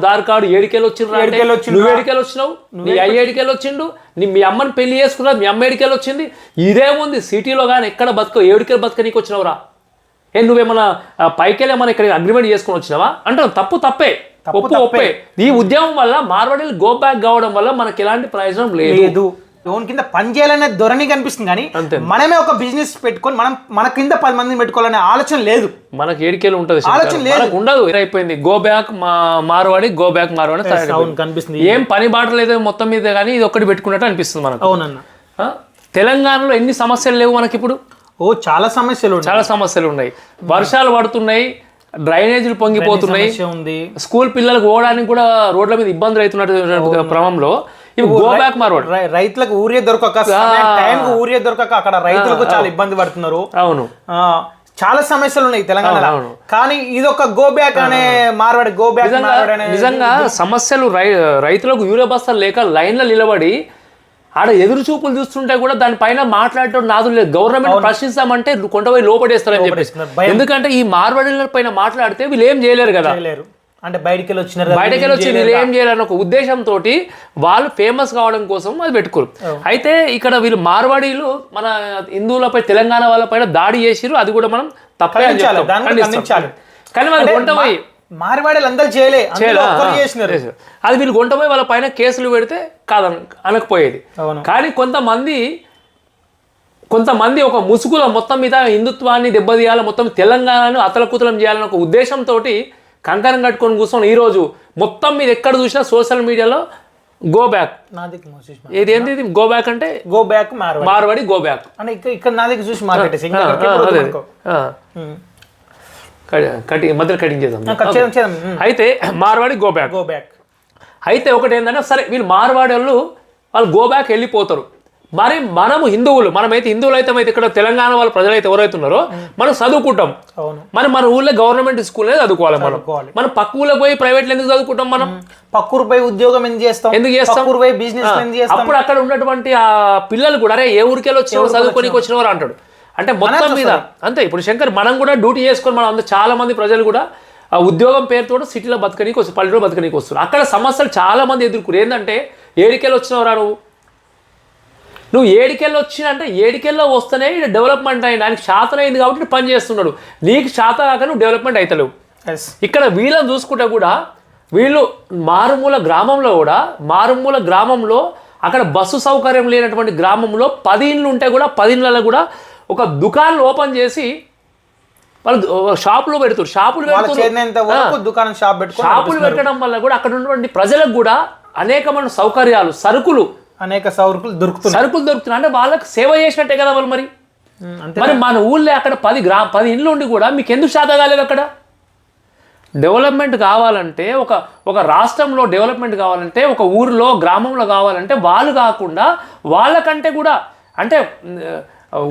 Aadhaar card ఏడికెళ్ళి వచ్చిండ్రు, నువ్వు ఏడికెళ్ళి వచ్చినావు, నీ అయ్య ఏడికెళ్ళి వచ్చిండు, మీ అమ్మని పెళ్లి చేసుకున్నావు, మీ అమ్మ ఏడికెళ్ళి వచ్చింది. ఇదేముంది సిటీలో కానీ ఎక్కడ ఏడికెళ్ళి బతకనీకి వచ్చినావురా? నువ్వేమన్నా పైకెళ్ళి ఏమన్నా ఇక్కడ అగ్రిమెంట్ చేసుకుని వచ్చినావా అంటావు. తప్పే ఒప్పే. ఈ ఉద్యమం వల్ల మార్వాడీలు గో బ్యాక్ కావడం వల్ల మనకి ఎలాంటి ప్రయోజనం లేదు. లోన్ కింద పని చేయాలనే ధోరణి కనిపిస్తుంది కానీ మనమే ఒక బిజినెస్ పెట్టుకొని మన కింద 10 మందిని పెట్టుకోవాలనే ఆలోచన లేదు. మనకి ఏడికేలు ఉంటుంది, ఆలోచన లేదు, ఉండదు. అయిపోయింది గో బ్యాక్ మార్వాడి కనిపిస్తుంది. ఏం పని బాట లేదు మొత్తం మీద, కానీ ఇది ఒక్కటి పెట్టుకున్నట్టు అనిపిస్తుంది మనకు. అవునన్నా, తెలంగాణలో ఎన్ని సమస్యలు లేవు మనకి ఇప్పుడు? చాలా సమస్యలు ఉన్నాయి. వర్షాలు పడుతున్నాయి, డ్రైనేజీలు పొంగిపోతున్నాయి, స్కూల్ పిల్లలకు పోవడానికి కూడా రోడ్ల మీద ఇబ్బందులు అవుతున్నట్టు క్రమంలో గో బ్యాక్ మార్వాడి రైతులకు ఊరియే దొరకక అక్కడ రైతులకు చాలా ఇబ్బంది పడుతున్నారు. అవును, చాలా సమస్యలు ఉన్నాయి తెలంగాణలో. కానీ ఇది ఒక గో బ్యాక్ అనే మార్వాడి నిజంగా సమస్యలు. రైతులకు యూరియా బస్తాలు లేక లైన్లో నిలబడి ఆడ ఎదురు చూపులు చూస్తుంటే కూడా దానిపైన మాట్లాడటం నాదులు లేదు. గవర్నమెంట్ ప్రశ్నిస్తామంటే కొంతపోయి లోపడేస్తారని చెప్పేసి. ఎందుకంటే ఈ మార్వాడీల పైన మాట్లాడితే వీళ్ళు ఏం చేయలేరు కదా, అంటే బయటికి వచ్చి వీళ్ళు ఏం చేయాలని ఒక ఉద్దేశంతో వాళ్ళు ఫేమస్ కావడం కోసం అది పెట్టుకోరు. అయితే ఇక్కడ వీళ్ళు మార్వాడీలు మన హిందువులపై, తెలంగాణ వాళ్ళపైన దాడి చేసిరు. అది కూడా మనం తప్పే అని చెప్తాం. కానీ వాళ్ళు కొంతపోయి మార్వాడీలు అందరూ అది వీళ్ళు కొంటపోయి వాళ్ళ పైన కేసులు పెడితే అనకపోయేది. కానీ కొంతమంది ఒక ముసుగుల మొత్తం మీద హిందుత్వాన్ని దెబ్బతీయాలి, మొత్తం తెలంగాణను అతలకుతలం చేయాలని ఒక ఉద్దేశంతో కంకణం కట్టుకొని కూర్చొని ఈరోజు మొత్తం మీద ఎక్కడ చూసినా సోషల్ మీడియాలో గో బ్యాక్. ఏంది గో బ్యాక్ అంటే? Go back Marwadi go back అంటే ఇక్కడ నా దగ్గర చూసి మార్కెట్ మధ్యలో కటింగ్ చేద్దాం. అయితే మార్వాడి గో బ్యాక్. అయితే ఒకటి ఏంటంటే, సరే వీళ్ళు మార్వాడి వాళ్ళు గో బ్యాక్ వెళ్ళిపోతారు. మరి మనము మనమైతే హిందువులు అయితే ఇక్కడ తెలంగాణ వాళ్ళ ప్రజలైతే ఎవరైతే ఉన్నారో మనం చదువుకుంటాం. మరి మన ఊళ్ళో గవర్నమెంట్ స్కూల్ చదువుకోవాలి. మనం పక్క ఊళ్ళకి పోయి ప్రైవేట్లో ఎందుకు చదువుకుంటాం? మనం పక్కూరు పోయి ఉద్యోగం ఎందుకు చేస్తాం? అప్పుడు అక్కడ ఉన్నటువంటి ఆ పిల్లలు కూడా అరే ఏ ఊరికెళ్ళి వచ్చిన చదువుకోనికి వచ్చినవారు అంటాడు. అంటే మొత్తం మీద అంతే. ఇప్పుడు శంకర్ మనం కూడా డ్యూటీ చేసుకొని మనం చాలా మంది ప్రజలు కూడా ఆ ఉద్యోగం పేరుతో సిటీలో బతకనీకి వస్తారు, పల్లెటూరు బతకనీకి వస్తారు. అక్కడ సమస్యలు చాలా మంది ఎదుర్కొరు. ఏంటంటే ఏడికెళ్ళి వచ్చినవరా నువ్వు ఏడికెళ్ళి వచ్చినంటే ఏడికెళ్ళో వస్తేనే డెవలప్మెంట్ అయింది. ఆయనకి శాతం అయింది కాబట్టి పని చేస్తున్నాడు. నీకు శాతం కాక నువ్వు డెవలప్మెంట్ అవుతలేవు. ఇక్కడ వీళ్ళని చూసుకుంటే కూడా వీళ్ళు మారుమూల గ్రామంలో అక్కడ బస్సు సౌకర్యం లేనటువంటి గ్రామంలో 10 ఇళ్ళు ఉంటే కూడా 10 ఇళ్ళలో కూడా ఒక దుకాణాలు ఓపెన్ చేసి వాళ్ళు షాపులు పెడుతారు. షాపులు పెట్టడం వల్ల కూడా అక్కడ ఉన్నటువంటి ప్రజలకు కూడా అనేకమైన సౌకర్యాలు, సరుకులు దొరుకుతున్నాయి. అంటే వాళ్ళకి సేవ చేసినట్టే కదా వాళ్ళు. మరి మన ఊళ్ళో అక్కడ 10 ఇళ్ళు ఉండి కూడా మీకు ఎందుకు శాతం కాలేదు? అక్కడ డెవలప్మెంట్ కావాలంటే ఒక రాష్ట్రంలో డెవలప్మెంట్ కావాలంటే, ఒక ఊరిలో గ్రామంలో కావాలంటే వాళ్ళు కాకుండా వాళ్ళకంటే కూడా అంటే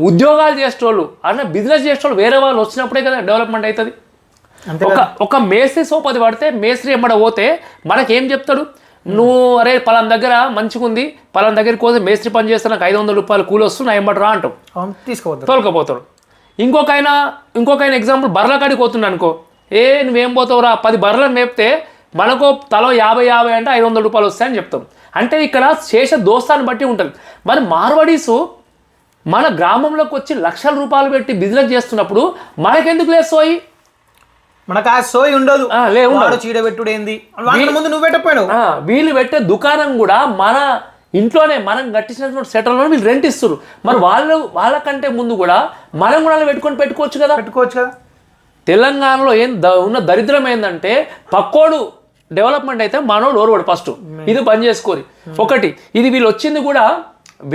ఉద్యోగాలు చేసేటోళ్ళు అంటే బిజినెస్ చేసేటోళ్ళు వేరే వాళ్ళు వచ్చినప్పుడే కదా డెవలప్మెంట్ అవుతుంది. ఒక మేస్త్రి సోపది పడితే మేస్త్రి ఎమ్మడ పోతే మనకేం చెప్తాడు? నువ్వు అరే పలానా దగ్గర మంచిగా ఉంది, పలానా దగ్గరికి పోతే మేస్త్రి పని చేస్తే నాకు 500 రూపాయలు కూలి వస్తుంది, నా ఎమ్మడరా అంటావు, తోలుకపోతాడు. ఇంకొక ఎగ్జాంపుల్, బర్రెల కాడికి పోతున్నాడు అనుకో, నువ్వేం పోతావురా 10 బర్రెలను మేపితే మనకు తలో 50 అంటే 500 రూపాయలు వస్తాయని చెప్తాం. అంటే ఇక్కడ చేసే దోస్తాన్ని బట్టి ఉంటుంది. మరి మార్వాడీసు మన గ్రామంలోకి వచ్చి లక్షల రూపాయలు పెట్టి బిజినెస్ చేస్తున్నప్పుడు మనకెందుకు లేదు సోయి? మనకు ఆ సోయి ఉండదు. చీడబెట్టుడు ఏంది, ముందు నువ్వు పెట్టపోయావు. వీళ్ళు పెట్టే దుకాణం కూడా మన ఇంట్లోనే మనం కట్టించినటువంటి సెటర్లో వీళ్ళు రెంట్ ఇస్తారు. మరి వాళ్ళకంటే ముందు కూడా మనం కూడా పెట్టుకోవచ్చు కదా. తెలంగాణలో ఉన్న దరిద్రం ఏంటంటే పక్కోడు డెవలప్మెంట్ అయితే మనోడు ఓర్వడు ఫస్ట్. ఇది పని చేసుకోరు. ఒకటి ఇది వీళ్ళు వచ్చింది కూడా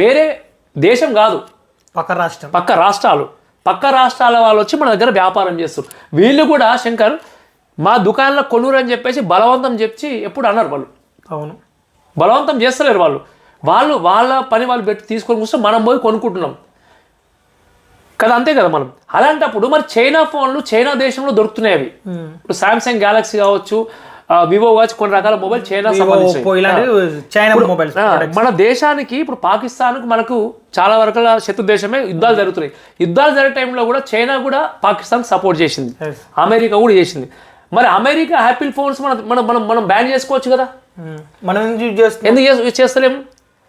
వేరే దేశం కాదు, పక్క రాష్ట్రాల వాళ్ళు వచ్చి మన దగ్గర వ్యాపారం చేస్తారు. వీళ్ళు కూడా శంకర్ మా దుకాణంలో కొనురు అని చెప్పేసి బలవంతం చెప్పి ఎప్పుడు అన్నారు వాళ్ళు. అవును, బలవంతం చేస్తలేరు వాళ్ళు వాళ్ళ పని వాళ్ళు పెట్టి తీసుకొని కూర్చొని మనం పోయి కొనుక్కుంటున్నాం కదా, అంతే కదా మనం. అలాంటప్పుడు మరి చైనా ఫోన్లు చైనా దేశంలో దొరుకుతున్నాయి. అవి ఇప్పుడు సామ్సంగ్ గ్యాలక్సీ కావచ్చు, వివో కావచ్చు, కొన్ని రకాల మొబైల్ చైనా సంబంధించి. మన దేశానికి ఇప్పుడు పాకిస్తాన్కు మనకు చాలా వరకు శత్రు దేశమే. యుద్ధాలు జరుగుతున్నాయి. యుద్ధాలు జరిగే టైంలో కూడా చైనా కూడా పాకిస్తాన్ సపోర్ట్ చేసింది, అమెరికా కూడా చేసింది. మరి అమెరికా యాపిల్ ఫోన్స్ మనం బ్యాన్ చేసుకోవచ్చు కదా, మనం ఎందుకు యూజ్ చేస్తలేము?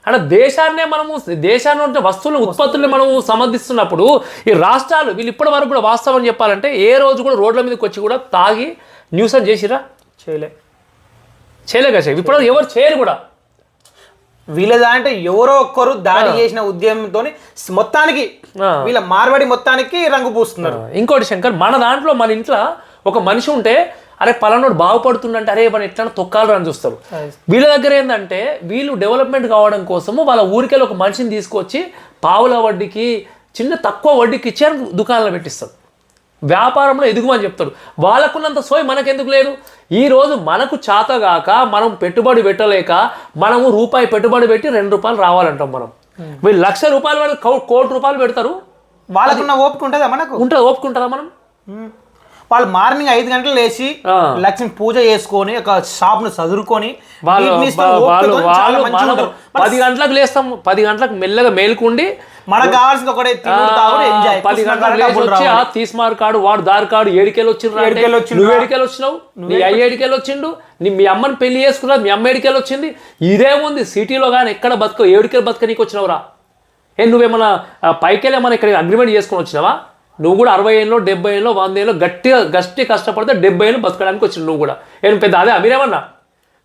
అంటే దేశాన్ని ఉంటే వస్తువుల ఉత్పత్తుల్ని మనం సమర్థిస్తున్నప్పుడు ఈ రాష్ట్రాలు వీళ్ళు ఇప్పటి వరకు కూడా వాస్తవం చెప్పాలంటే ఏ రోజు కూడా రోడ్ల మీదకి వచ్చి కూడా తాగి న్యూసెన్స్ చేసిరా? చేయలే కదా, ఇప్పుడు ఎవరు చేయరు కూడా. వీళ్ళదా అంటే ఎవరో ఒక్కరు దాడి చేసిన ఉద్యమంతో మొత్తానికి వీళ్ళ మార్వాడి మొత్తానికి రంగు పూస్తున్నారు. ఇంకోటి శంకర్, మన దాంట్లో మన ఇంట్లో ఒక మనిషి ఉంటే అరే పలానోడు బాగుపడుతుందంటే అరే మన ఎట్లా తొక్కాలు అని చూస్తారు. వీళ్ళ దగ్గర ఏంటంటే వీళ్ళు డెవలప్మెంట్ కావడం కోసము వాళ్ళ ఊరికెళ్ళి ఒక మనిషిని తీసుకొచ్చి పావుల వడ్డీకి చిన్న తక్కువ వడ్డీకి ఇచ్చి దుకాణాలు పెట్టిస్తారు, వ్యాపారంలో ఎదుగుమని చెప్తారు. వాళ్ళకున్నంత సోయి మనకెందుకు లేదు? ఈరోజు మనకు చేతగాక మనం పెట్టుబడి పెట్టలేక మనము రూపాయి పెట్టుబడి పెట్టి ₹2 రావాలంటాం. మనం వీళ్ళు ₹1,00,000 వాళ్ళు ₹1,00,00,000 పెడతారు. వాళ్ళకున్న ఓపిక ఉంటుందా? మనకు ఓపిక ఉంటుందా? మనం వాళ్ళు మార్నింగ్ 5 గంటలు లేచి లక్ష్మి పూజ చేసుకొని ఒక షాప్ ను చదువుకొని 10 గంటలకు లేస్తాం, 10 గంటలకు మెల్లగా మేలుకుండి మనకు కావాల్సింది ఒకటే 10 గంటలకు లేచి వచ్చి తీస్మార్ కాడు వాడు దారి కాడు ఏడికెళ్ళి వచ్చిండ్రు, నువ్వు ఏడికెళ్ళి వచ్చినావు, నీ అయ్య ఏడికెళ్ళి వచ్చిండు, మీ అమ్మని పెళ్లి చేసుకున్నావు, మీ అమ్మ ఏడికెళ్ళి వచ్చింది. ఇదేముంది సిటీలో కానీ ఎక్కడ ఏడికెళ్ళి బతుక నీకు వచ్చినావురా? నువ్వేమన్నా పైకెళ్ళి ఏమన్నా ఇక్కడ అగ్రిమెంట్ చేసుకుని వచ్చినావా? నువ్వు కూడా 60 ఏళ్ళు 70 ఏళ్ళు 100 ఏళ్ళు గట్టి కష్టపడితే 70 ఏళ్ళు బతకడానికి వచ్చినావు. నువ్వు కూడా పెద్ద అదే అమీరేమన్నా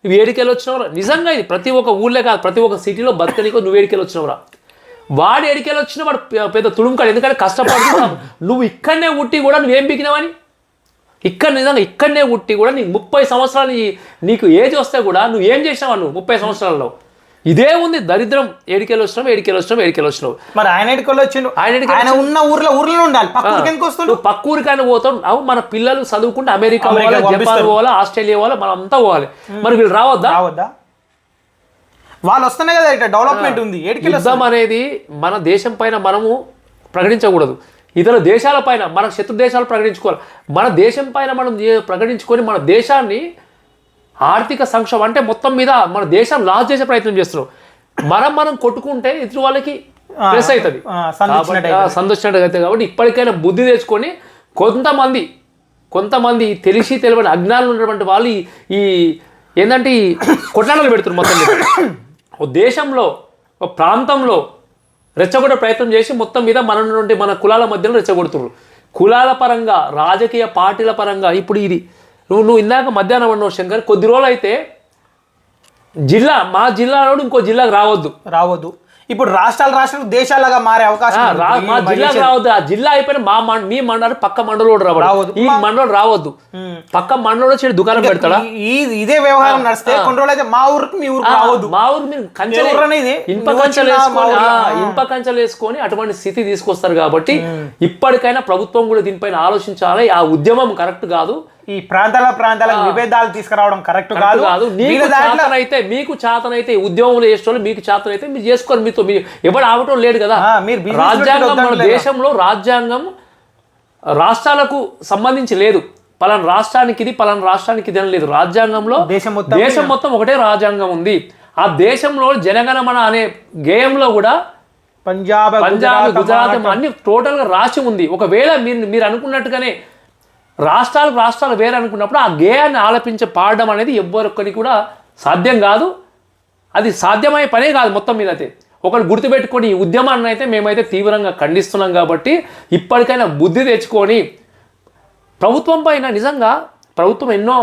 నువ్వు ఏడికెళ్ళి వచ్చినావురా? నిజంగా ఇది ప్రతి ఒక్క ఊళ్ళే కాదు, ప్రతి ఒక్క సిటీలో బతకనీకో నువ్వు ఏడికెళ్ళి వచ్చినావురా? వాడు ఏడికెళ్ళి వచ్చినా వాడు పెద్ద తుడుముకాడు, ఎందుకంటే కష్టపడుతున్నావు. నువ్వు ఇక్కడనే ఉట్టి కూడా నువ్వేం పీకినావని నిజంగా ఇక్కడనే ఉట్టి కూడా నీకు 30 సంవత్సరాలు నీకు ఏజ్ వస్తే కూడా నువ్వు ఏం చేసినావు? నువ్వు 30 సంవత్సరాలలో ఇదే ఉంది దరిద్రం. ఏడికెళ్ళి వచ్చినావు. మరి ఆయన వచ్చిండు, ఆయన ఉన్న ఊర్లో ఉండాలి, పక్క ఊరికైనా పోతాం. మన పిల్లలు చదువుకుంటే అమెరికా పోవాలి, జపాన్ పోవాలి, ఆస్ట్రేలియా పోవాలి, మనం అంతా పోవాలి. మరి వీళ్ళు రావద్దా? వాళ్ళు వస్తేనే కదా ఇక్కడ డెవలప్మెంట్ ఉంది. యుద్ధం అనేది మన దేశం పైన మనము ప్రకటించకూడదు, ఇతర దేశాల పైన మన శత్రు దేశాలు ప్రకటించుకోవాలి. మన దేశం పైన మనం ప్రకటించుకొని మన దేశాన్ని ఆర్థిక సంక్షోభం అంటే మొత్తం మీద మన దేశం లాస్ చేసే ప్రయత్నం చేస్తున్నాం. మనం కొట్టుకుంటే ఎదురు వాళ్ళకి ప్రెస్ అవుతుంది, సంతోషినట్టు అవుతుంది. కాబట్టి ఇప్పటికైనా బుద్ధి తెచ్చుకొని కొంతమంది తెలియని అజ్ఞానులు ఉన్నటువంటి వాళ్ళు ఈ ఏంటంటే ఈ కొట్లాటలు పెడుతున్నారు. మొత్తం మీద ఓ దేశంలో ఒక ప్రాంతంలో రెచ్చగొట్టే ప్రయత్నం చేసి మొత్తం మీద మన కులాల మధ్యలో రెచ్చగొడుతున్నారు. కులాల పరంగా, రాజకీయ పార్టీల పరంగా. ఇప్పుడు ఇది నువ్వు ఇందాక మధ్యాహ్నం అన్నావు శంకర్, కొద్ది రోజులు అయితే మా జిల్లాలో ఇంకో జిల్లాకు రావద్దు. ఇప్పుడు రాష్ట్రాలు దేశాలుగా మారే అవకాశం, మా జిల్లాకు రావద్దు. ఆ జిల్లా అయిపోయిన మీ మండలం పక్క మండలం రావద్దు, ఈ మండలం రావద్దు. పక్క మండలం వచ్చి దుకాణం పెడతాడా? ఇదే వ్యవహారం నడిస్తే కొన్ని రోజులు అయితే మా ఊరికి మీ ఊరికి రావద్దు. మా ఊరు మీరు ఇనుప కంచెలు వేసుకొని అటువంటి స్థితి తీసుకొస్తారు. కాబట్టి ఇప్పటికైనా ప్రభుత్వం కూడా దీనిపైన ఆలోచించాలి. ఆ ఉద్యమం కరెక్ట్ కాదు. ఈ ప్రాంతాల విభేదాలు తీసుకురావడం కరెక్ట్ కాదు. మీకు చేతనైతే ఉద్యమంలో చేసేవాళ్ళు మీకు చేతనైతే మీరు చేసుకోరు. మీతో ఎవరు ఆవటం లేదు కదా. రాజ్యాంగం మన దేశంలో రాజ్యాంగం రాష్ట్రాలకు సంబంధించి లేదు. పలానా రాష్ట్రానికి ఇది అని లేదు. రాజ్యాంగంలో దేశం మొత్తం ఒకటే రాజ్యాంగం ఉంది. ఆ దేశంలో జనగణమన అనే గేయంలో కూడా పంజాబ్ గుజరాత్ అన్ని టోటల్గా రాసి ఉంది. ఒకవేళ మీరు అనుకున్నట్టుగానే రాష్ట్రాలు వేరే అనుకున్నప్పుడు ఆ గేయాన్ని ఆలపించే పాడడం అనేది ఎవ్వరొక్కరికి కూడా సాధ్యం కాదు. అది సాధ్యమయ్యే పనే కాదు. మొత్తం మీద అయితే ఒకరు గుర్తుపెట్టుకొని ఈ ఉద్యమాన్ని అయితే మేమైతే తీవ్రంగా ఖండిస్తున్నాం. కాబట్టి ఇప్పటికైనా బుద్ధి తెచ్చుకొని ప్రభుత్వం పైన నిజంగా ప్రభుత్వం ఎన్నో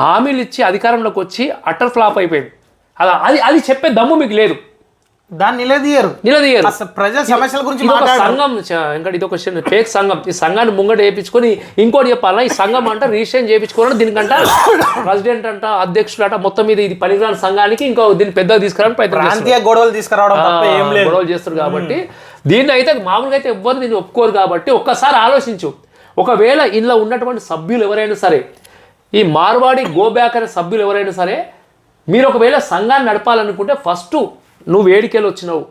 హామీలు ఇచ్చి అధికారంలోకి వచ్చి అట్టర్ ఫ్లాప్ అయిపోయింది. అది చెప్పే దమ్ము మీకు లేదు. దాన్ని నిలదీయరు. ప్రజల సమస్యల గురించి సంఘం ఇంకా ఇది ఒక ఫేక్ సంఘం. ఈ సంఘాన్ని ముంగట వేయించుకొని ఇంకోటి చెప్పాలా, ఈ సంఘం అంట రిజిస్ట్రేషన్ చేయించుకోవడం, దీనికంట ప్రెసిడెంట్ అంట అధ్యక్షుడు అంట మొత్తం మీద ఇది పనికిరాని సంఘానికి ఇంకో దీన్ని పెద్దగా తీసుకురావడానికి ప్రయత్నం గొడవలు చేస్తారు. కాబట్టి దీన్ని అయితే మామూలుగా అయితే ఎవ్వరు దీన్ని ఒప్పుకోరు. కాబట్టి ఒక్కసారి ఆలోచించు. ఒకవేళ ఇందులో ఉన్నటువంటి సభ్యులు ఎవరైనా సరే, ఈ మార్వాడి గోబ్యాక్ అనే సభ్యులు ఎవరైనా సరే, మీరు ఒకవేళ సంఘాన్ని నడపాలనుకుంటే ఫస్ట్ నువ్వు ఏడికెళ్ళి వచ్చినావు,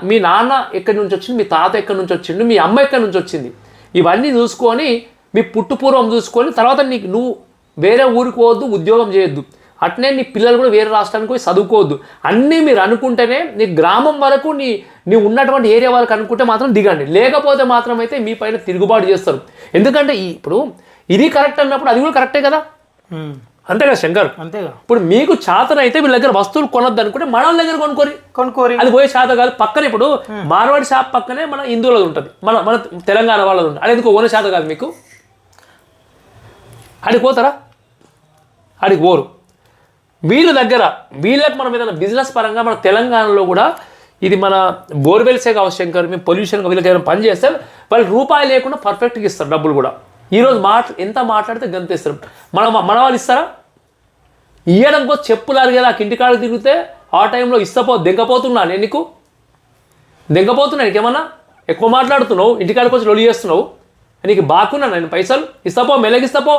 మీ నాన్న ఎక్కడి నుంచి వచ్చింది, మీ తాత ఎక్కడి నుంచి వచ్చిండు, మీ అమ్మ ఎక్కడి నుంచి వచ్చింది, ఇవన్నీ చూసుకొని మీ పుట్టుపూర్వం చూసుకొని తర్వాత నువ్వు వేరే ఊరికి పోవద్దు, ఉద్యోగం చేయొద్దు. అట్నే నీ పిల్లలు కూడా వేరే రాష్ట్రానికి పోయి చదువుకోవద్దు. అన్నీ మీరు అనుకుంటేనే నీ గ్రామం వరకు నీ ఉన్నటువంటి ఏరియా వరకు అనుకుంటే మాత్రం దిగండి. లేకపోతే మాత్రం అయితే మీ పైన తిరుగుబాటు చేస్తారు. ఎందుకంటే ఇప్పుడు ఇది కరెక్ట్ అన్నప్పుడు అది కూడా కరెక్టే కదా, అంతే కదా శంకర్. అంతేగా. ఇప్పుడు మీకు చేతన అయితే వీళ్ళ దగ్గర వస్తువులు కొనొద్దు అనుకుంటే మన వాళ్ళ దగ్గర కొనుక్కోరి, అది పోయే చేత కాదు. పక్కన ఇప్పుడు మార్వాడి షాప్ పక్కనే మన హిందువులది ఉంటుంది, మన మన తెలంగాణ వాళ్ళది ఉంటుంది. అది ఎందుకు ఓన చేత కాదు మీకు? అడిగి పోతారా? అడిగి పోరు. వీళ్ళ దగ్గర వీళ్ళకి మనం ఏదైనా బిజినెస్ పరంగా మన తెలంగాణలో కూడా ఇది మన బోర్వెల్సే కావచ్చు శంకర్, మేము పొల్యూషన్ వీళ్ళకి ఏదైనా పని చేస్తే వాళ్ళు రూపాయి లేకుండా పర్ఫెక్ట్గా ఇస్తారు డబ్బులు కూడా. ఈరోజు ఎంత మాట్లాడితే గంతేస్తారు. మన వాళ్ళు ఇస్తారా? ఇయ్యడం కోసం చెప్పులారు కదా ఇంటికాడికి తిరిగితే ఆ టైంలో దెంకపోతున్నా నేను నీకు, నీకేమన్నా ఎక్కువ మాట్లాడుతున్నావు, ఇంటికాడికి వచ్చి లొలి చేస్తున్నావు, నీకు బాకున్నా నేను పైసలు ఇస్తాపో, మెల్లగిస్తాపో.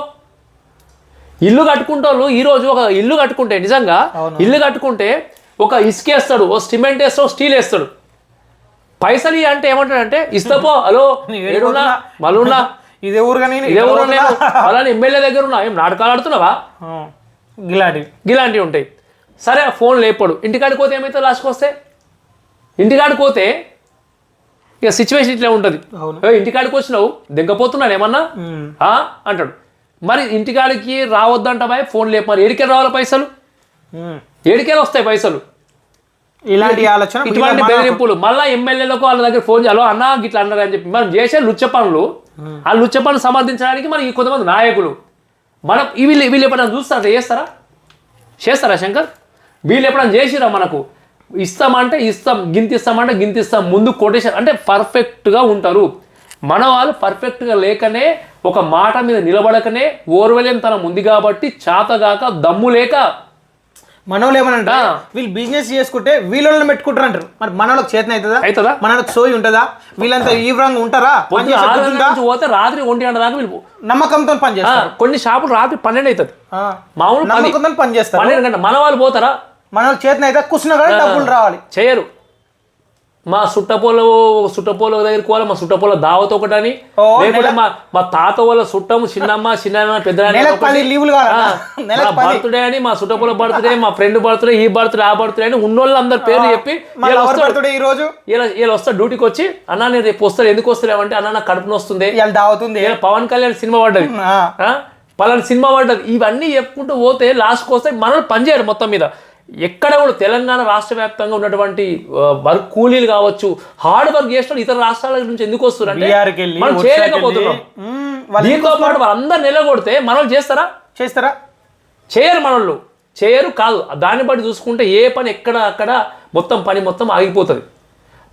ఇల్లు కట్టుకుంటారు ఈరోజు, ఒక ఇల్లు కట్టుకుంటే నిజంగా ఇల్లు కట్టుకుంటే ఒక ఇసుకేస్తాడు, ఓ సిమెంట్ వేస్తాడు, స్టీల్ వేస్తాడు. పైసలు అంటే ఏమంటాడంటే ఇస్తాపో, హలో ఏడున్నా మళ్ళున్నా ఇదే ఊరు నేను అలానే ఎమ్మెల్యే దగ్గర ఉన్నా, ఏం నాటకాలు ఆడుతున్నావా, గిలాంటివి ఉంటాయి. సరే ఫోన్ లేపడు, ఇంటికాడికి పోతే ఏమైతే లాస్ట్కి వస్తే, ఇంటికాడికి పోతే ఇక సిచ్యువేషన్ ఇట్లా ఉంటుంది. ఇంటికాడికి వచ్చినావు దెంకపోతున్నాను ఏమన్నా అంటాడు. మరి ఇంటికాడికి రావద్దంట బాయ్, ఫోన్ లేపు. మరి ఏడికెళ్ళి రావాలి పైసలు, ఏడికెళ్ళి వస్తాయి పైసలు? ఇలాంటి ఆలోచన, ఇటువంటి బెదిరింపులు. మళ్ళీ ఎమ్మెల్యేలకు వాళ్ళ దగ్గర ఫోన్ చేయాలో అన్నా గిట్లా అన్నారు అని చెప్పి మనం చేసే లుచ్చ పనులు, ఆ లుచ్చ పనులు సమర్థించడానికి మరి కొంతమంది నాయకులు మనం వీళ్ళు ఎప్పుడైనా చూస్తారా, చేస్తారా శంకర్? వీళ్ళు ఎప్పుడైనా చేసిరా? మనకు ఇస్తామంటే ఇస్తాం, గింతిస్తామంటే గింతిస్తాం, ముందు కొటేషన్ అంటే పర్ఫెక్ట్గా ఉంటారు. మన వాళ్ళు పర్ఫెక్ట్గా లేకనే, ఒక మాట మీద నిలబడకనే, ఓర్వలేనితనం ఉంది కాబట్టి, చాతగాక దమ్ము లేక మనోళ్ళు ఏమనంట, వీళ్ళు బిజినెస్ చేసుకుంటే వీళ్ళని పెట్టుకుంటారు అంటారు. మరి మనోళ్ళకి చేతన అవుతుందా? మనోళ్ళకి సోయి ఉంటుందా? వీళ్ళంతా ఈవ్రంగా ఉంటారా? పోతే రాత్రి 1 గంట దాకా వీళ్ళు నమ్మకంతో పని చేస్తారు. కొన్ని షాపులు రాత్రి 12 అవుతుంది, మామూలు నమ్మకంతో పని చేస్తారు. 12 గంటలు. మన వాళ్ళు పోతారా? మన వాళ్ళు చేతన అయితే కూర్చున్నా కానీ డబ్బులు రావాలి, చేయరు. మా సుట్టపోల దగ్గరికి పోవాలి, మా సుట్టపోల దావత ఒకటని, లేకుంటే మా తాత వాళ్ళ చుట్టము చిన్నమ్మ పెద్ద బర్త్డే అని, మా సుట్టపోల బర్త్డే, మా ఫ్రెండ్ బర్త్డే, ఈ బర్త్డే, ఆ బర్త్డే అని ఉన్నోళ్ళు అందరు పేర్లు చెప్పి ఈ రోజు వీళ్ళు వస్తారు డ్యూటీకి వచ్చి, అన్నా నేను రేపు వస్తారు, ఎందుకు వస్తలేమంటే అన్న నాకు కడుపున వస్తుంది, దావుతుంది, పవన్ కళ్యాణ్ సినిమా పడ్డది, పలానా సినిమా పడ్డది, ఇవన్నీ చెప్పుకుంటూ పోతే లాస్ట్కి వస్తే మనల్ని పనిచేయరు. మొత్తం మీద ఎక్కడ కూడా తెలంగాణ రాష్ట్ర వ్యాప్తంగా ఉన్నటువంటి వర్క్ కూలీలు కావచ్చు, హార్డ్ వర్క్ చేసిన ఇతర రాష్ట్రాల నుంచి ఎందుకు వస్తున్నారు అంటే మనం చేయలేకపోతున్నాం. దీంతో పాటు వాళ్ళందరూ నిలగొడితే మనోళ్ళు చేస్తారా? చేయరు. మనోళ్ళు చేయరు కాదు. దాన్ని బట్టి చూసుకుంటే ఏ పని ఎక్కడ అక్కడ మొత్తం ఆగిపోతుంది.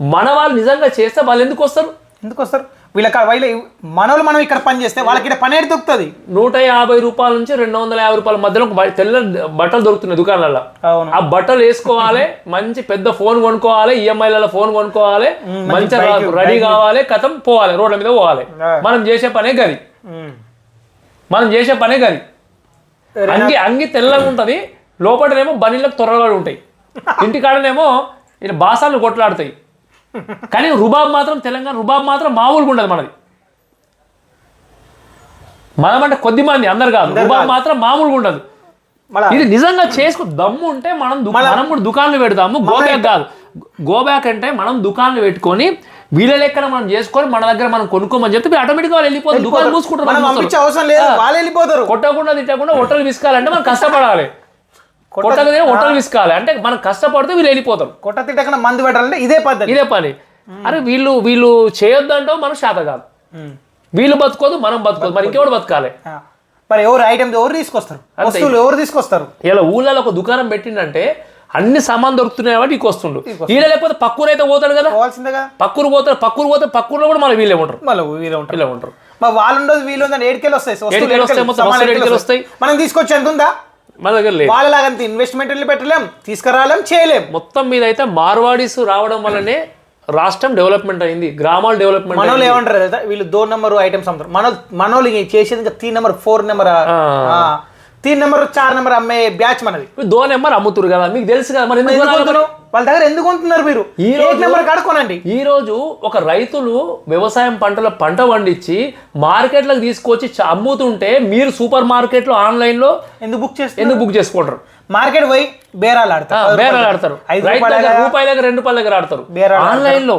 మన వాళ్ళు నిజంగా చేస్తే వాళ్ళు ఎందుకు వస్తారు? వీళ్ళ మనోళ్ళు మనం ఇక్కడ పని చేస్తే వాళ్ళకి ఇక్కడ పని ఏడు దొరుకుతుంది. 150 రూపాయల నుంచి 250 రూపాయల మధ్యలో తెల్ల బట్టలు దొరుకుతున్నాయి దుకాణాలలో. ఆ బట్టలు వేసుకోవాలి, మంచి పెద్ద ఫోన్ కొనుక్కోవాలి, ఈఎంఐలలో ఫోన్ కొనుక్కోవాలి, మంచి రెడీ కావాలి, కథం పోవాలి, రోడ్ల మీద పోవాలి. మనం చేసే పనే గది. అంగి తెల్లగా ఉంటుంది, లోపలనేమో బనీలకు త్వరగా ఉంటాయి, ఇంటికాడనేమో బాసాలు కొట్లాడుతాయి. కానీ రుబాబ్ మాత్రం తెలంగాణ రుబాబ్ మాత్రం మామూలుగా ఉండదు మనది. మనం అంటే కొద్ది మంది, అందరు కాదు. రుబాబ్ మాత్రం మామూలుగా ఉండదు. ఇది నిజంగా చేసుకో దమ్ము ఉంటే మనం కూడా దుకాణాలు పెడతాము. గోబ్యాక్ కాదు, గోబ్యాక్ అంటే మనం దుకాణాలు పెట్టుకొని వీళ్ళ లెక్కన మనం చేసుకొని మన దగ్గర మనం కొనుక్కోమని చెప్తే ఆటోమేటిక్గా వాళ్ళు వెళ్ళిపోతారు, దుకాణం మూసుకుంటారు. కొట్టకుండా తిట్టకుండా హోటల్ విసుకోవాలంటే మనం కష్టపడాలి, కొట్టగా హోటల్ విసుకోవాలి అంటే మనం కష్టపడితే వీళ్ళు వెళ్ళిపోతారు. కొట్ట తిట్టకుండా మందు పెట్టాలంటే ఇదే పని. అరే వీళ్ళు చేయొద్దంటో మనం శాత కాదు, వీళ్ళు బతుకోదు మనం బతుకోదు, మరి ఇంకెవరు బతకాలి? మరి ఎవరు తీసుకొస్తారు? ఇలా ఊళ్ళలో ఒక దుకాణం పెట్టిండంటే అన్ని సామాన్ దొరుకుతున్నాయి కాబట్టి నీకు వస్తుండు. వీళ్ళ లేకపోతే పక్కూరు అయితే పోతాడు కదా, పక్కూరు పోతే పక్కూరులో కూడా మళ్ళీ వీళ్ళే ఉంటారు. వాళ్ళు ఉండదు, వీళ్ళు వస్తాయి. మనం తీసుకొచ్చి ఎంత ఉందా మన దగ్గర లేదు. వాళ్ళలాగంత ఇన్వెస్ట్మెంట్ పెట్టలేం, తీసుకురాలేం, చేయలేం. మొత్తం మీద అయితే మార్వాడీస్ రావడం వల్లనే రాష్ట్రం డెవలప్మెంట్ అయింది, గ్రామాలు డెవలప్మెంట్. మనోళ్ళు ఏమంటారు కదా, వీళ్ళు 2 నెంబర్ ఐటమ్స్ అమ్ముతారు. మనోళ్ళు చేసేది ఇంకా 3 నెంబర్ 4 నెంబర్ 3 నెంబర్ 4 నెంబర్ అమ్మే బ్యాచ్ మనది. 2 నెంబర్ అమ్ముతారు కదా, మీకు తెలుసు కదా. మరి వాళ్ళ దగ్గర ఎందుకు కొంటున్నారు మీరు? ఈ నెంబర్ కడుక్కోనండి. ఈ రోజు ఒక రైతులు వ్యవసాయం పంట పండించి మార్కెట్లకు తీసుకొచ్చి అమ్ముతుంటే మీరు సూపర్ మార్కెట్ లో ఆన్లైన్ లో ఎందుకు బుక్ చేసుకుంటారు? మార్కెట్ పోయి బేరాలు ఆడతారు, రూపాయి దగ్గర 2 రూపాయల దగ్గర ఆడతారు. ఆన్లైన్ లో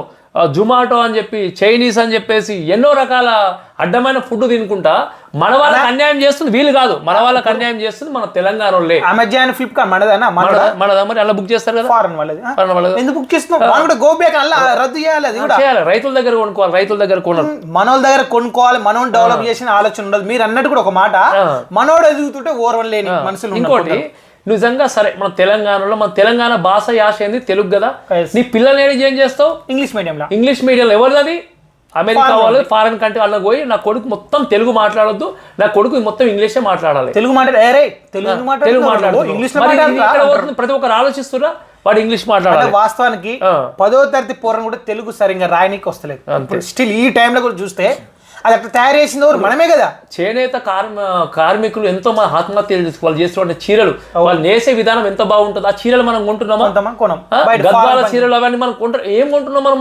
జొమాటో అని చెప్పి చైనీస్ అని చెప్పేసి ఎన్నో రకాల అడ్డమైన ఫుడ్ తినుకుంటా మన వాళ్ళకి అన్యాయం చేస్తుంది వీళ్ళు కాదు, మన వాళ్ళకి అన్యాయం చేస్తుంది మన తెలంగాణ వాళ్ళే. అమెజాన్ ఫ్లిప్కార్ట్ మనదా మరి అలా బుక్ చేస్తారు కదా, ఫారెన్ వాళ్ళది ఎందుకు బుక్ చేస్తున్నాం? గో బ్యాక్ అలా రద్దు చేయాలి, అది కూడా చేయాలి. రైతుల దగ్గర కొనుక్కోవాలి, రైతుల దగ్గర కొనాలి, మనోళ్ళ దగ్గర కొనుక్కోవాలి. మనోడు డెవలప్ చేసిన ఆలోచన ఉండదు. మీరు అన్నట్టు కూడా ఒక మాట, మనోడు ఎదుగుతుంటే ఓర్వన్ లేని మనుషులు. ఇంకోటి నిజంగా సరే, మన తెలంగాణలో మన తెలంగాణ భాష యాస ఏంది తెలుగు కదా, నీ పిల్లల్ని ఏం చేస్తావు? ఇంగ్లీష్ మీడియంలో. ఇంగ్లీష్ మీడియంలో ఎవరిది? అమెరికా వాళ్ళు, ఫారెన్ కంట్రీ వాళ్ళకి పోయి నా కొడుకు మొత్తం తెలుగు మాట్లాడొద్దు, నా కొడుకు మొత్తం ఇంగ్లీషే మాట్లాడాలి. తెలుగు మాట్లాడు, ఇంగ్లీష్ ప్రతి ఒక్కరు ఆలోచిస్తున్నా వాడు ఇంగ్లీష్ మాట్లాడాలి. వాస్తవానికి 10వ తరగతి పూర్వం కూడా తెలుగు సరిగ్గా రాయనికి వస్తలేదు. స్టిల్ ఈ టైంలో కూడా చూస్తే అది అట్లా తయారు చేసింది ఎవరు? మనమే కదా. చేనేత కార్మికులు ఎంతో మంది ఆత్మహత్యలు వాళ్ళు చేస్తున్న చీరలు వాళ్ళు నేసే విధానం ఎంత బాగుంటుంది. ఆ చీరలు మనం కొంటున్నామా? గద్వాల చీరలు అవన్నీ మనం ఏం కొంటున్నాం? మనం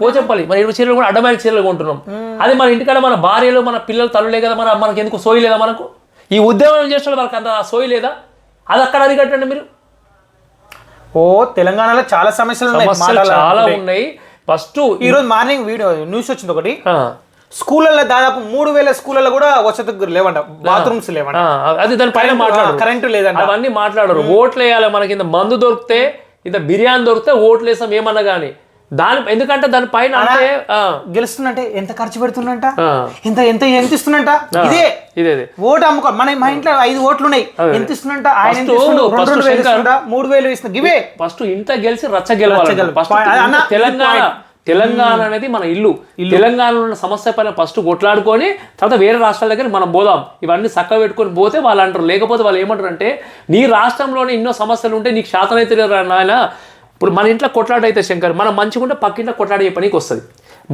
పోచంపల్లి మరి 20 చీరలు కూడా అడ్డమైన చీరలు కొంటున్నాం. అది మన ఇంటికాడ మన భార్యలు మన పిల్లలు తల్లులే కదా, మనకి ఎందుకు సోయి లేదా? మనకు ఈ ఉద్యమం చేసిన వాళ్ళకి అంత సోయి లేదా? అది అక్కడ అరికట్టండి మీరు. తెలంగాణలో చాలా సమస్యలు చాలా ఉన్నాయి. ఫస్ట్ ఈరోజు మార్నింగ్ వీడియో న్యూస్ వచ్చింది ఒకటి, స్కూళ్ళల్లో దాదాపు 3000 స్కూళ్ళలో కూడా వసతి లేవంట, బాత్రూమ్స్ లేవంట. అది దాని పైన మాట్లాడరు, కరెంటు లేదంట, అవన్నీ మాట్లాడరు. ఓట్లు వేయాలి, మనకి ఇంత మందు దొరికితే ఇంత బిర్యానీ దొరికితే ఓట్లు వేసాం ఏమన్నా కానీ ఎందుకంటే దాని పైన అంటే గెలుస్తున్నట్టే ఎంత ఖర్చు పెడుతున్నంట, ఎంత ఎంత ఎంత ఇస్తున్నంట. ఇదే ఓటు అమ్ముకో. మా ఇంట్లో 5 ఓట్లు ఉన్నాయి, ఎంత ఇస్తున్నంట? ఆయన 3000 ఇస్తున్నా. ఇవే ఫస్ట్ ఇంత గెలిచి రచ్చ గెలవాలి. తెలంగాణ అనేది మన ఇల్లు. తెలంగాణలో ఉన్న సమస్య పైన ఫస్ట్ కొట్లాడుకొని తర్వాత వేరే రాష్ట్రాల దగ్గర మనం పోదాం. ఇవన్నీ చక్కగా పెట్టుకొని పోతే వాళ్ళు అంటారు. లేకపోతే వాళ్ళు ఏమంటారు అంటే, నీ రాష్ట్రంలోనే ఎన్నో సమస్యలు ఉంటే నీకు శాతనైతే నాయన. ఇప్పుడు మన ఇంట్లో కొట్లాట అయితే శంకర్, మనం మంచిగా ఉంటే పక్కింట్లో కొట్లాడ చెప్పనీకి వస్తుంది.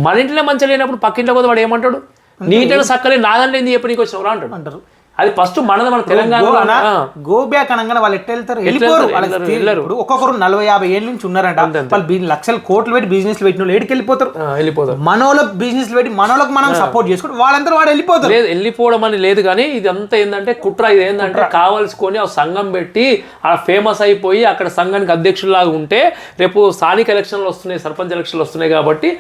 మన ఇంట్లో మంచిగా లేనప్పుడు పక్కింట్లో పోతే వాడు ఏమంటాడు? నీ ఇంట్లో సక్కలే నాదంటే ఏంది చెప్పనీకి వచ్చినవరా అంటారు. అది ఫస్ట్ మన తెలంగాణ గో బ్యాక్ అనగానే వాళ్ళు ఎట్లా వెళ్తారు? వెళ్ళిపోరు. ఒక్కొక్కరు 40-50 ఏళ్ళ నుంచి ఉన్నారంట. వాళ్ళు లక్షల కోట్లు పెట్టి బిజినెస్ పెట్టిన వాళ్ళు ఏడికి వెళ్ళిపోతారు. మనోళ్ళ బిజినెస్ పెట్టి మనోళ్ళకి మనం సపోర్ట్ చేసుకుంటే వాళ్ళందరూ వాడు వెళ్ళిపోతారు. వెళ్ళిపోవడం అని లేదు కానీ ఇదంతా ఏంటంటే కుట్ర. ఇది ఏంటంటే కావాల్సుకొని ఆ సంఘం పెట్టి ఆ ఫేమస్ అయిపోయి అక్కడ సంఘానికి అధ్యక్షులాగా ఉంటే రేపు స్థానిక ఎలక్షన్లు వస్తున్నాయి, సర్పంచ్ ఎలక్షన్లు వస్తున్నాయి కాబట్టి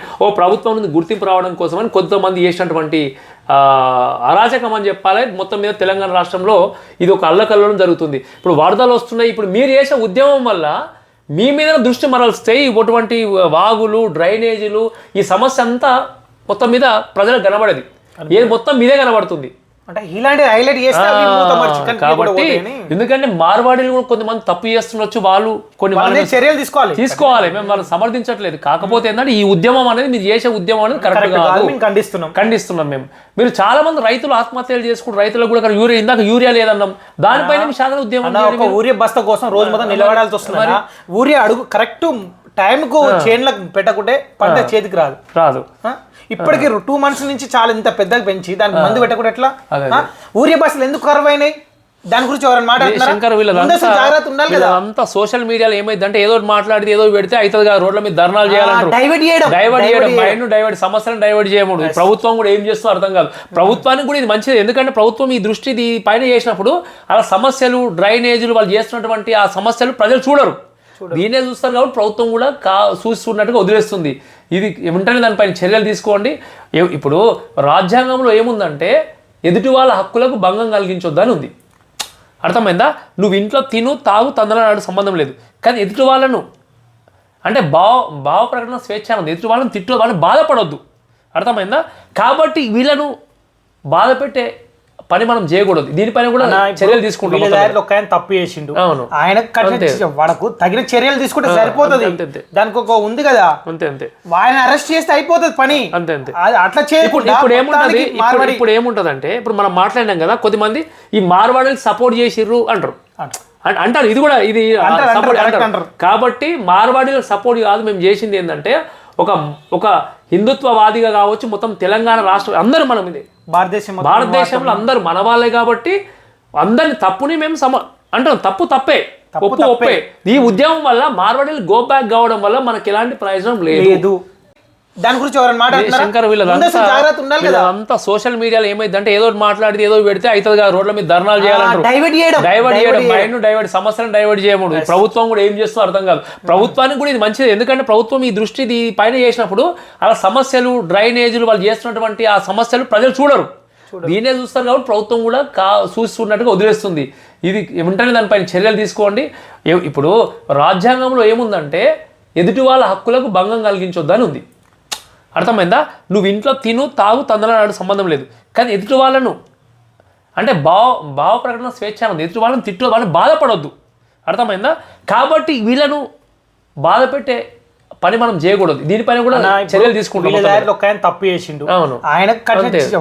ప్రభుత్వం నుండి గుర్తింపు రావడం కోసమని కొంతమంది చేసినటువంటి అరాచకం అని చెప్పాలి. మొత్తం మీద తెలంగాణ రాష్ట్రంలో ఇది ఒక అల్లకల్లోనం జరుగుతుంది. ఇప్పుడు వరదలు వస్తున్నాయి. ఇప్పుడు మీరు చేసే ఉద్యమం వల్ల మీ మీద దృష్టి మరల్స్తాయి. ఇటువంటి వాగులు, డ్రైనేజీలు, ఈ సమస్య అంతా మొత్తం మీద ప్రజలకు కనబడేది. ఏది మొత్తం మీదే కనబడుతుంది. అంటే ఇలాంటి హైలైట్ చేస్తే కాబట్టి ఎందుకంటే మార్వాడీలు కూడా కొంతమంది తప్పు చేస్తుండొచ్చు. వాళ్ళు కొన్ని చర్యలు తీసుకోవాలి. మేము వాళ్ళని సమర్థించట్లేదు. కాకపోతే ఏంటంటే ఈ ఉద్యమం అనేది మీరు చేసే ఉద్యమం అనేది కరెక్ట్ కాదు, ఖండిస్తున్నాం మేము. మీరు చాలా మంది రైతులు ఆత్మహత్యలు చేసుకుంటారు. రైతులకు కూడా ఇందాక యూరియా లేదన్నాం, దానిపైన శాతం ఉద్యమం. ఊరియా బస్తా కోసం రోజు మొత్తం నిలబడాల్సి వస్తుంది. ఊరియా అడుగు కరెక్ట్ టైంకు చేన్లకు పెట్టకుంటే పంట చేతికి రాదు. ఇప్పటికి 2 months నుంచి చాలా ఇంత పెద్దగా పెంచి దానికి మందు పెట్టకుండా ఎట్లా? ఊరియా బస్సులు ఎందుకు కరువు అయినాయి? దాని గురించి ఎవరైనా మాట్లాడుతున్నారు? అంతా సోషల్ మీడియాలో ఏమైందంటే ఏదో మాట్లాడితే ఏదో పెడితే అవుతుంది కదా, రోడ్ల మీద ధర్నాలు చేయాలంటారు. డైవర్ట్ చేయడం మైండ్ సమస్యలను డైవర్ట్ చేయకూడదు. ప్రభుత్వం కూడా ఏం చేస్తుందో అర్థం కాదు. ప్రభుత్వానికి కూడా ఇది మంచిది. ఎందుకంటే ప్రభుత్వం ఈ దృష్టి పైన చేసినప్పుడు అలా సమస్యలు, డ్రైనేజీలు వాళ్ళు చేస్తున్నటువంటి ఆ సమస్యలు ప్రజలు చూడరు, దీనే చూస్తారు. కాబట్టి ప్రభుత్వం కూడా చూస్తున్నట్టుగా వదిలేస్తుంది. ఇది వెంటనే దానిపైన చర్యలు తీసుకోండి. ఇప్పుడు రాజ్యాంగంలో ఏముందంటే ఎదుటి వాళ్ళ హక్కులకు భంగం కలిగించొద్దని ఉంది. అర్థమైందా? నువ్వు ఇంట్లో తిను, తాగు, తందనాడు సంబంధం లేదు. కానీ ఎదుటి వాళ్ళను అంటే భావ ప్రకటన స్వేచ్ఛ ఉంది. ఎదుటి వాళ్ళని తిట్టు, వాళ్ళని బాధపడొద్దు. అర్థమైందా? కాబట్టి వీళ్ళను బాధ పెట్టే పని మనం చేయకూడదు. దీనిపైన కూడా చర్యలు తీసుకుంటాం. తప్పు చేసిండు, ఆయన వాడకు తగిన చర్యలు తీసుకుంటే సరిపోతుంది. దానికి ఒక ఉంది కదా, అంతే ఆయన అరెస్ట్ చేస్తే అయిపోతుంది పని. అంతే అట్లా చేయకుండా ఇప్పుడు ఏముంటది అంటే, ఇప్పుడు మనం మాట్లాడినాం కదా, కొద్దిమంది ఈ మార్వాడీలు సపోర్ట్ చేసిర్రు అంటారు. ఇది కూడా ఇది సపోర్ట్ అంటారు. కాబట్టి మార్వాడీలకు సపోర్ట్ కాదు, మేము చేసింది ఏంటంటే ఒక హిందుత్వవాదిగా కావచ్చు, మొత్తం తెలంగాణ రాష్ట్రం అందరూ మనం ఇది భారతదేశంలో అందరూ మన వాళ్ళే కాబట్టి అందరిని తప్పుని మేము అంటాం. తప్పే, ఒప్పే. ఈ ఉద్యమం వల్ల మార్వాడీలు గో బ్యాక్ కావడం వల్ల మనకి ఎలాంటి ప్రయోజనం లేదు. దాని గురించి ఎవరైనా శంకర్ మాట్లాడుతున్నారు వీళ్ళంతా జాగ్రత్త ఉండాలి కదా వీళ్ళంతా సోషల్ మీడియాలో ఏమైందంటే ఏదో ఒకటి మాట్లాడితే ఏదో పెడితే అవుతుంది కదా రోడ్ల మీద ధర్నాలు చేయాలంటారు డైవర్ట్ చేయడం మైండ్ డైవర్ట్ సమస్యలను డైవర్ట్ చేయకూడదు ప్రభుత్వం కూడా ఏం చేస్తుందో అర్థం కాదు ప్రభుత్వానికి కూడా ఇది మంచిది ఎందుకంటే ప్రభుత్వం ఈ దృష్టి పైన చేసినప్పుడు అలా సమస్యలు డ్రైనేజీలు వాళ్ళు చేస్తున్నటువంటి ఆ సమస్యలు ప్రజలు చూడరు దీనే చూస్తారు కాబట్టి ప్రభుత్వం కూడా చూస్తున్నట్టుగా వదిలేస్తుంది ఇది వెంటనే దానిపైన చర్యలు తీసుకోండి ఇప్పుడు రాజ్యాంగంలో ఏముందంటే ఎదుటి వాళ్ళ హక్కులకు భంగం కలిగించొద్దని ఉంది అర్థమైందా నువ్వు ఇంట్లో తిను తాగు తందనాడు సంబంధం లేదు కానీ ఎదుటి వాళ్ళను అంటే భావ ప్రకటన స్వేచ్ఛ ఉంది ఎదుటి వాళ్ళని తిట్టు వాళ్ళని బాధపడొద్దు అర్థమైందా కాబట్టి వీళ్ళను బాధ పెట్టే పని మనం చేయకూడదు దీనిపైన కూడా చర్యలు తీసుకుంటాం ఒక ఆయన తప్పు చేసిండు ఆయన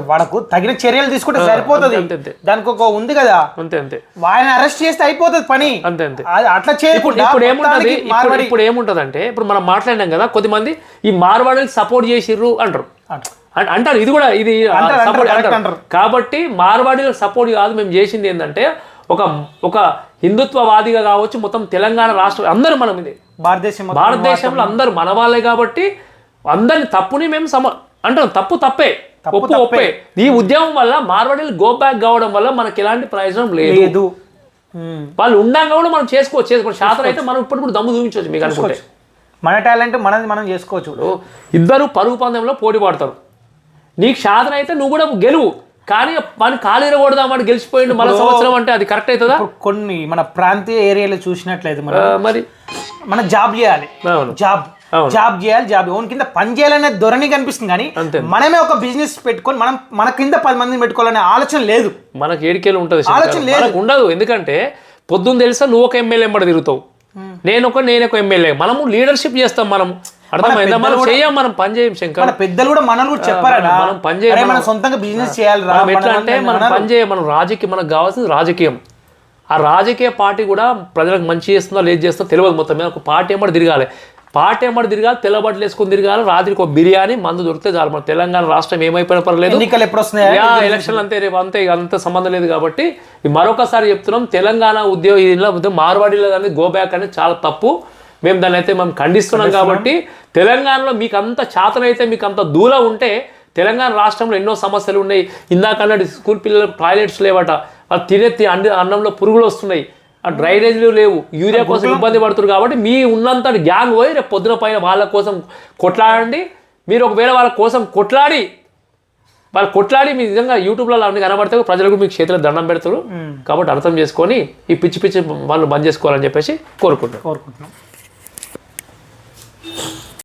వాడకు తగిన చర్యలు తీసుకుంటే సరిపోతుంది దానికి ఒక ఉంది కదా అంతే అంతే ఆయన అరెస్ట్ చేస్తే అయిపోతుంది పని అంతే అంతే అట్లా చేయకుండా ఇప్పుడు ఏముంటది అంటే ఇప్పుడు మనం మాట్లాడినాం కదా కొద్దిమంది ఈ మార్వాడీలకు సపోర్ట్ చేసిర్రు అంటారు అంటారు ఇది కూడా ఇది అంటారు కాబట్టి మార్వాడీలకు సపోర్ట్ కాదు మేము చేసింది ఏంటంటే ఒక హిందుత్వవాదిగా కావచ్చు మొత్తం తెలంగాణ రాష్ట్రం అందరూ మనం ఇది భారతదేశంలో అందరూ మన వాళ్ళే కాబట్టి అందరిని తప్పుని మేము అంటాం తప్పే ఒప్పే ఈ ఉద్యమం వల్ల మార్వాడీలు గో బ్యాక్ కావడం వల్ల మనకి ఎలాంటి ప్రయోజనం లేదు వాళ్ళు ఉండంగా కూడా మనం చేసుకోవచ్చు శాతం అయితే మనం ఇప్పుడు కూడా దమ్ము చూపించవచ్చు మీకు అనుకుంటే మన టాలెంట్ మనది మనం చేసుకోవచ్చు ఇద్దరు పరుగు పందెంలో పోటీ పడతారు నీకు శాతం అయితే నువ్వు కూడా గెలువు కానీ మన కాలు కొడదామని గెలిచిపోయిండు మన సంవత్సరం అంటే అది కరెక్ట్ అవుతుందా కొన్ని మన ప్రాంతీయ ఏరియాలో చూసినట్లయితే మరి మన జాబ్ చేయాలి జాబ్ చేయాలి జాబ్ ఓన్ కింద పని చేయాలనే ధోరణి కనిపిస్తుంది కానీ మనమే ఒక బిజినెస్ పెట్టుకొని మన కింద 10 మందిని పెట్టుకోవాలనే ఆలోచన లేదు మనకి ఏడికేలు ఉంటుంది ఆలోచన లేదు ఉండదు ఎందుకంటే పొద్దున్న తెలుసా నువ్వు ఒక ఎమ్మెల్యే ఎంబడి తిరుగుతావు నేను ఒక ఎమ్మెల్యే మనము లీడర్షిప్ చేస్తాం మనం అర్థమైందా మనం చేయం మనం పని చేయం శంకర్ పెద్దలు కూడా మనల్ని కూడా చెప్పారా మనం పని చేయం మనం సొంతంగా బిజినెస్ చేయాలి ఎట్లా అంటే మనం పని చేయం మనం రాజకీయం మనకు కావాల్సింది రాజకీయం ఆ రాజకీయ పార్టీ కూడా ప్రజలకు మంచి చేస్తుందో లేదు చేస్తుందో తెలియదు మొత్తం మీద ఒక పార్టీ ఎంబడి తిరగాలి తెల్లబట్టలు వేసుకుని తిరగాలి రాత్రికి ఒక బిర్యానీ మందు దొరికితే చాలు మన తెలంగాణ రాష్ట్రం ఏమైపోయినా పర్లేదు ఎలక్షన్లు అంతే రేపు అంతే అంత సంబంధం లేదు కాబట్టి మరొకసారి చెప్తున్నాం తెలంగాణ ఉద్యోగ మార్వాడీలో కానీ గో బ్యాక్ అనేది చాలా తప్పు మేము దాన్ని అయితే మేము ఖండిస్తున్నాం కాబట్టి తెలంగాణలో మీకు అంత చేతనైతే మీకు అంత దూరం ఉంటే తెలంగాణ రాష్ట్రంలో ఎన్నో సమస్యలు ఉన్నాయి ఇందాకన్నట్టు స్కూల్ పిల్లలకు టాయిలెట్స్ లేవట వాళ్ళు తినే అన్నంలో పురుగులు వస్తున్నాయి ఆ డ్రైనేజీలు లేవు యూరియా కోసం ఇబ్బంది పడుతున్నారు కాబట్టి మీ ఉన్నంత గ్యాంగ్ పోయి రేపు పొద్దున పైన వాళ్ళ కోసం కొట్లాడండి మీరు ఒకవేళ వాళ్ళ కోసం కొట్లాడి మీ నిజంగా యూట్యూబ్లో అన్ని కనబడితే ప్రజలకు మీకు చేతిలో దండం పెడతారు కాబట్టి అర్థం చేసుకొని ఈ పిచ్చి వాళ్ళు బంద్ చేసుకోవాలని చెప్పేసి కోరుకుంటున్నాం